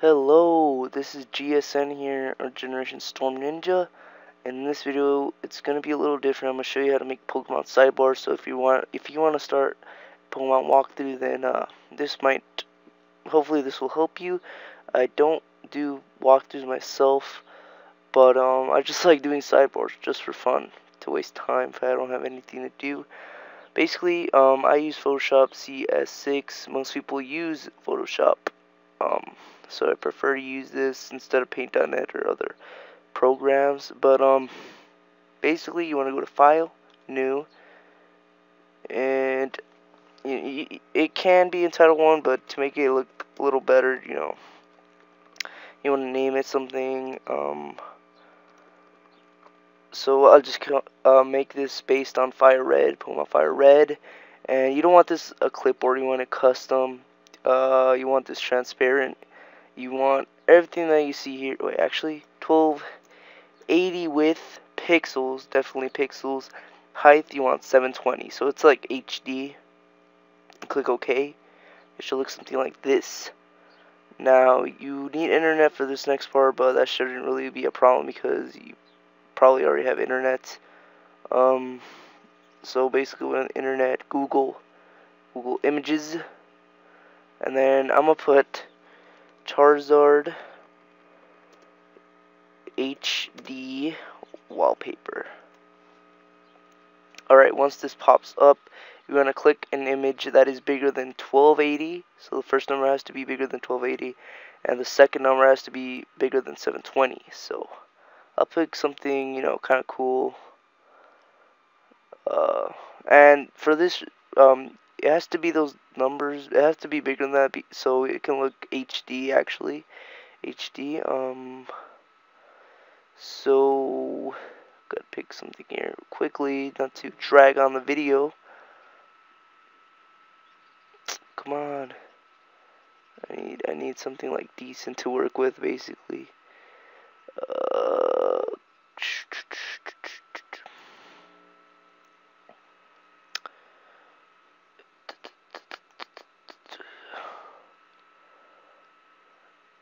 Hello, this is GSN here, or Generation Storm Ninja, and in this video it's gonna be a little different. I'm gonna show you how to make Pokemon Sidebars. So if you want to start Pokemon walkthrough, then hopefully this will help you. I don't do walkthroughs myself, but I just like doing sidebars just for fun, to waste time if I don't have anything to do. Basically, I use Photoshop CS6. Most people use Photoshop. So I prefer to use this instead of Paint.net or other programs. But basically you want to go to File, New, and it can be in Title 1, but to make it look a little better, you want to name it something. So I'll just make this based on Fire Red, Pokemon Fire Red, and you don't want this a clipboard. You want it custom. You want this transparent. You want everything that you see here. Wait, actually, 1280 width, pixels, definitely pixels. Height, you want 720, so it's like HD. Click OK. It should look something like this. Now, you need internet for this next part, but that shouldn't really be a problem because you probably already have internet. So basically, with internet, Google Images, and then I'm gonna put Charizard HD wallpaper. Alright, once this pops up, you're going to click an image that is bigger than 1280. So the first number has to be bigger than 1280, and the second number has to be bigger than 720. So I'll pick something, kind of cool. And for this, it has to be those numbers. It has to be bigger than that, so it can look HD actually. HD. So gotta pick something here quickly, not to drag on the video. Come on. I need something like decent to work with, basically.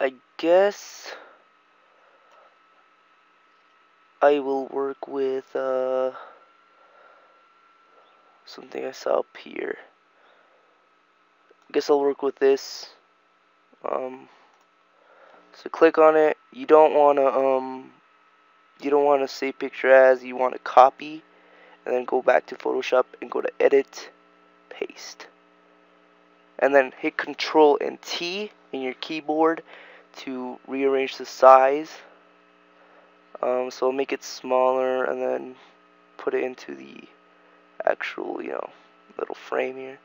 I guess I will work with something I saw up here. I guess I'll work with this. So click on it. You don't wanna save picture as. You want to copy, and then go back to Photoshop and go to Edit, Paste, and then hit Control and T in your keyboard to rearrange the size. So make it smaller, and then put it into the actual, little frame here.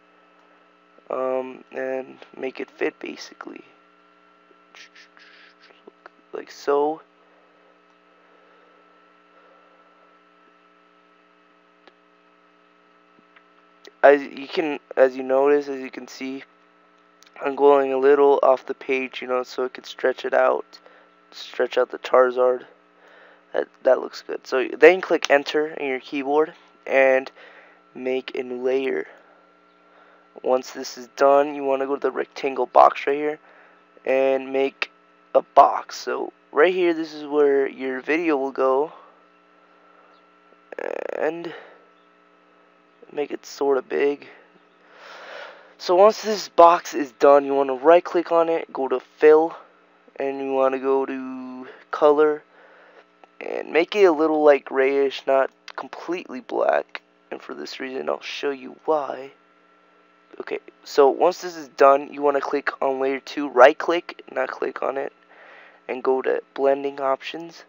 And make it fit basically, like so. As you can see, I'm going a little off the page, so it could stretch out the Charizard. That looks good. So then click Enter in your keyboard and make a new layer. Once this is done, you want to go to the rectangle box right here and make a box. So right here, this is where your video will go, and make it sort of big. So once this box is done, you want to right click on it, go to Fill, and you want to go to Color, and make it a little like grayish, not completely black. And for this reason, I'll show you why. Okay, so once this is done, you want to click on layer 2, right click, not click on it, and go to blending options,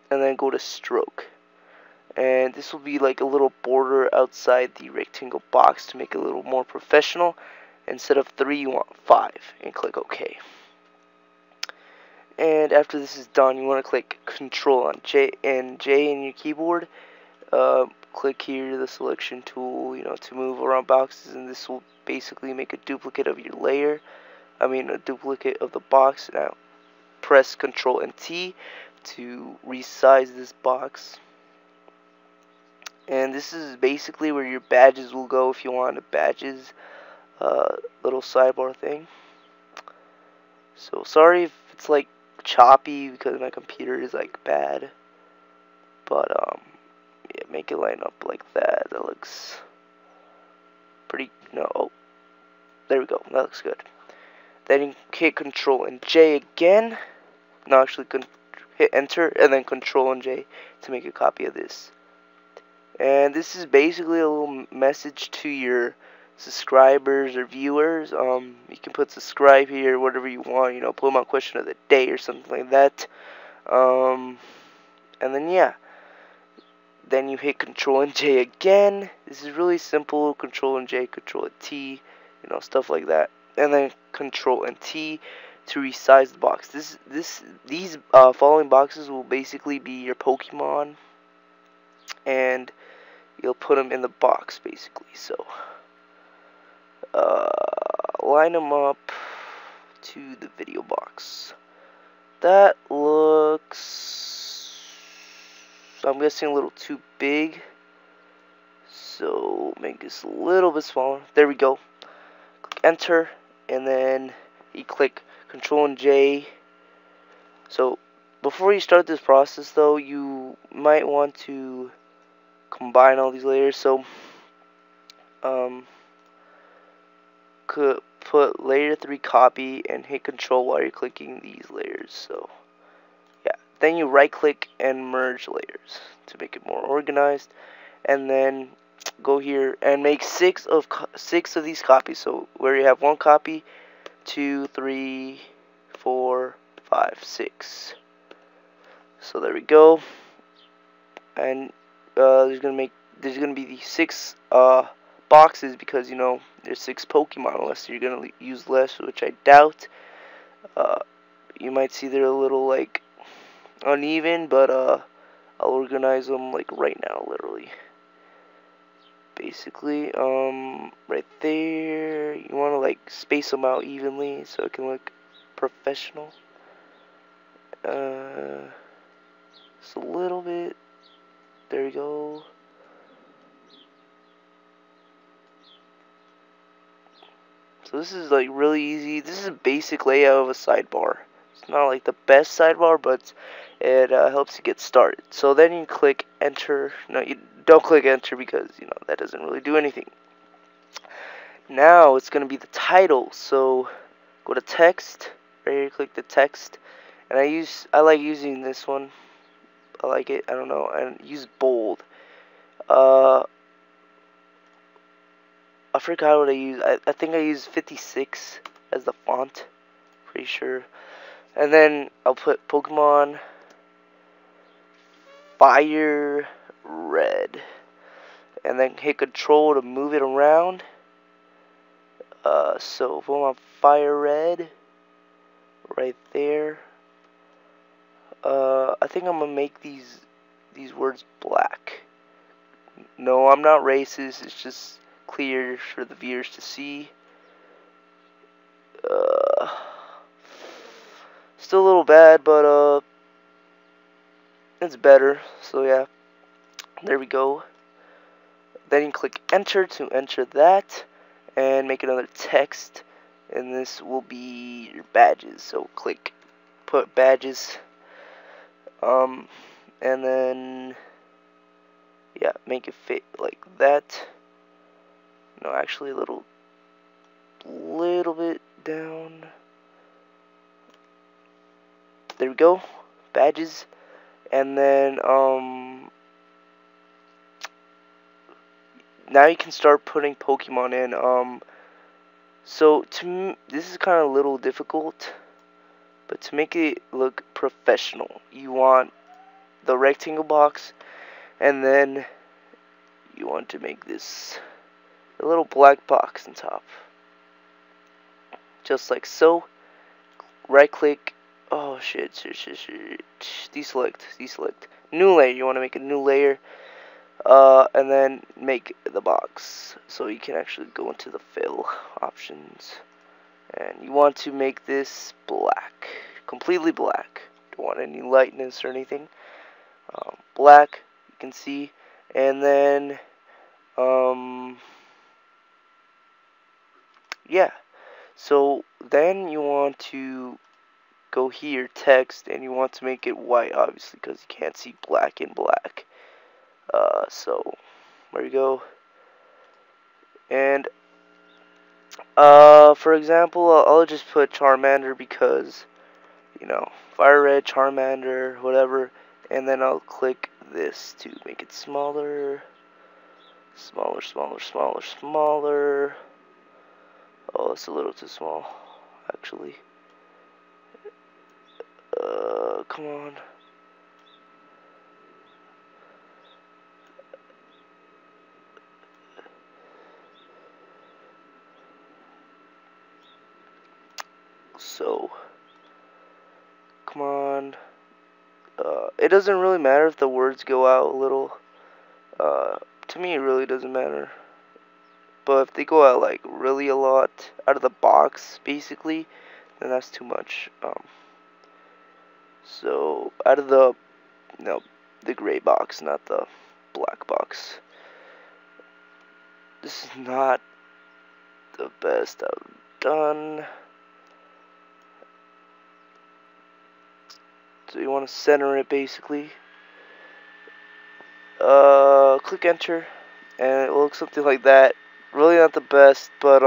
and then go to stroke. And this will be like a little border outside the rectangle box to make it a little more professional. Instead of 3, you want 5, and click OK. And after this is done, you want to click Control on J in your keyboard. Click here the selection tool, to move around boxes, and this will basically make a duplicate of your layer. A duplicate of the box. Now press Control and T to resize this box. And this is basically where your badges will go if you want a badges little sidebar thing. So sorry if it's like choppy because my computer is like bad, but yeah, make it line up like that. That looks pretty. No, oh, there we go. That looks good. Then you hit Control and J again. No, actually, hit Enter and then Control and J to make a copy of this. And this is basically a little message to your subscribers or viewers. You can put subscribe here, whatever you want. You know, Pokemon question of the day or something like that. And then yeah, then you hit Control and J again. This is really simple. Control and J, Control and T, you know, stuff like that. And then Control and T to resize the box. These following boxes will basically be your Pokemon, and you'll put them in the box basically. So line them up to the video box. That looks, I'm guessing, a little too big. So make this a little bit smaller. There we go. Click Enter, and then you click Control and J. So before you start this process, though, you might want to combine all these layers. So could put layer 3 copy and hit Control while you're clicking these layers. So yeah, then you right click and merge layers to make it more organized, and then go here and make six of these copies. So where you have one copy, 2, 3, 4, 5, 6. So there we go. And there's gonna be these 6 boxes, because you know there's 6 Pokemon, unless you're gonna use less, which I doubt. You might see they're a little like uneven, but I'll organize them like right now, literally. Basically, right there, you want to like space them out evenly so it can look professional. Just a little bit. There we go. So this is like really easy. This is a basic layout of a sidebar. It's not like the best sidebar, but it helps you get started. So then you click Enter. No, you don't click Enter, because you know that doesn't really do anything. Now it's gonna be the title. So go to text. Right here, click the text, and I like using this one. I like it. I don't know. And use bold. I forgot what I use. I think I use 56 as the font. Pretty sure. And then I'll put Pokemon Fire Red, and then hit Control to move it around. So Pokemon Fire Red, right there. I think I'm gonna make these words black. No, I'm not racist. It's just clear for the viewers to see. Still a little bad, but it's better. So yeah, there we go. Then you click Enter to enter that, and make another text, and this will be your badges. So click put badges, and then yeah, make it fit like that. No, actually a little bit down. There we go, badges. And then now you can start putting Pokemon in. So this is kind of a little difficult, but to make it look professional, you want the rectangle box, and then you want to make this a little black box on top, just like so. Right click. Oh shit. Deselect. New layer. You want to make a new layer. And then make the box, so you can actually go into the fill options, and you want to make this black, completely black. Don't want any lightness or anything. Black, you can see. And then yeah, so then you want to go here, text, and you want to make it white, obviously, because you can't see black in black. So there you go. And for example, I'll just put Charmander because, you know, Fire Red, Charmander, whatever. And then I'll click this to make it smaller. Smaller, smaller, smaller, smaller. Oh, it's a little too small, actually. Come on. So, come on. It doesn't really matter if the words go out a little. To me, it really doesn't matter. But if they go out like really a lot out of the box, basically, then that's too much. So out of the the gray box, not the black box. This is not the best I've done. So you want to center it basically. Click enter, and it looks something like that. Really not the best, but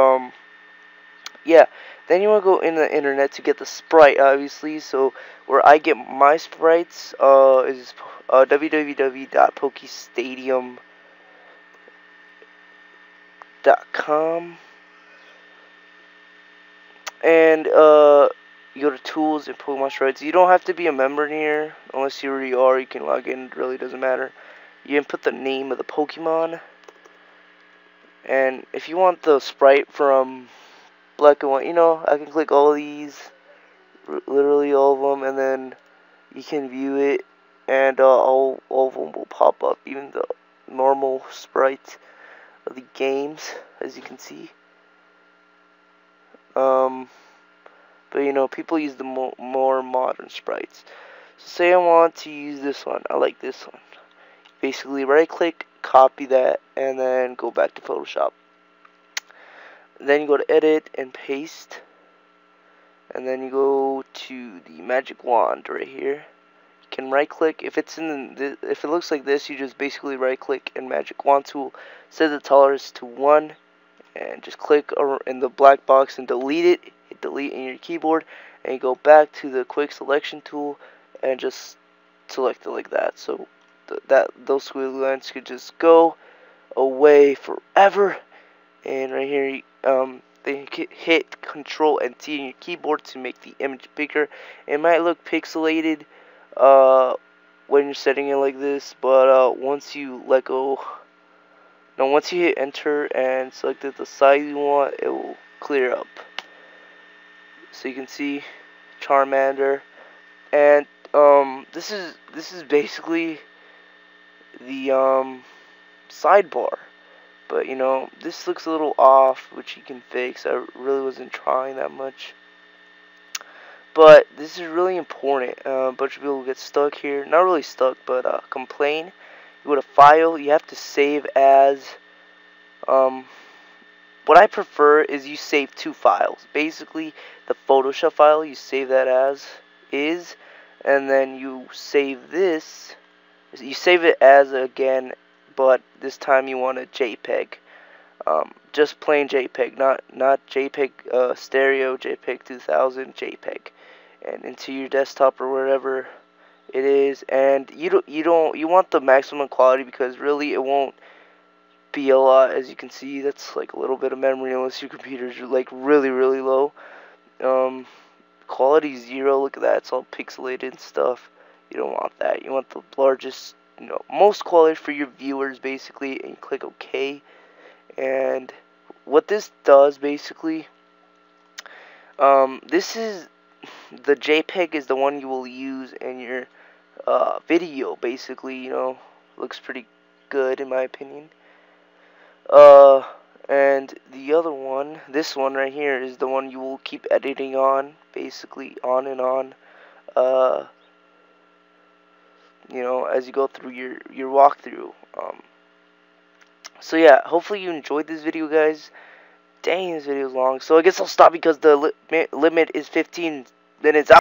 yeah. Then you want to go in the internet to get the sprite, obviously. So where I get my sprites is www.pokestadium.com, and you go to tools and Pokemon sprites. You don't have to be a member in here unless you already are. You can log in. It really doesn't matter. You input the name of the Pokemon, and if you want the sprite from black and white, I can click all of these, literally all of them, and then you can view it, and all of them will pop up, even the normal sprite of the games, as you can see. But people use the more modern sprites. So say I want to use this one. I like this one. Basically, right click, copy that, and then go back to Photoshop. Then you go to edit and paste, and then you go to the magic wand right here. You can right click. If it looks like this, you just basically right click and magic wand tool, set the tolerance to 1, and just click in the black box and delete it. Hit delete in your keyboard, and you go back to the quick selection tool and just select it like that. So those squiggly lines could just go away forever. And right here, then hit Control and T in your keyboard to make the image bigger. It might look pixelated when you're setting it like this, but once you once you hit enter and select the size you want, it will clear up. So you can see Charmander, and this is basically the sidebar. But this looks a little off, which you can fix. I really wasn't trying that much. But this is really important. A bunch of people get stuck here. Not really stuck, but complain. You go to File. You have to save as. What I prefer is you save 2 files. Basically, the Photoshop file, you save that as is. And then you save this. You save it as again, but this time you want a JPEG. Just plain JPEG, not JPEG stereo, JPEG 2000, JPEG, and into your desktop or wherever it is. And you want the maximum quality, because really it won't be a lot. As you can see, that's like a little bit of memory, unless your computer's like really low. Quality 0. Look at that, it's all pixelated and stuff. You don't want that. You want the largest, most quality for your viewers, basically. And you click OK. And what this does, basically, this is the JPEG is the one you will use in your video. Basically, looks pretty good in my opinion. And the other one, this one right here, is the one you will keep editing on, basically on and on. As you go through your walkthrough. So yeah, hopefully you enjoyed this video, guys. Dang, this video is long. So I guess I'll stop because the limit is 15 minutes.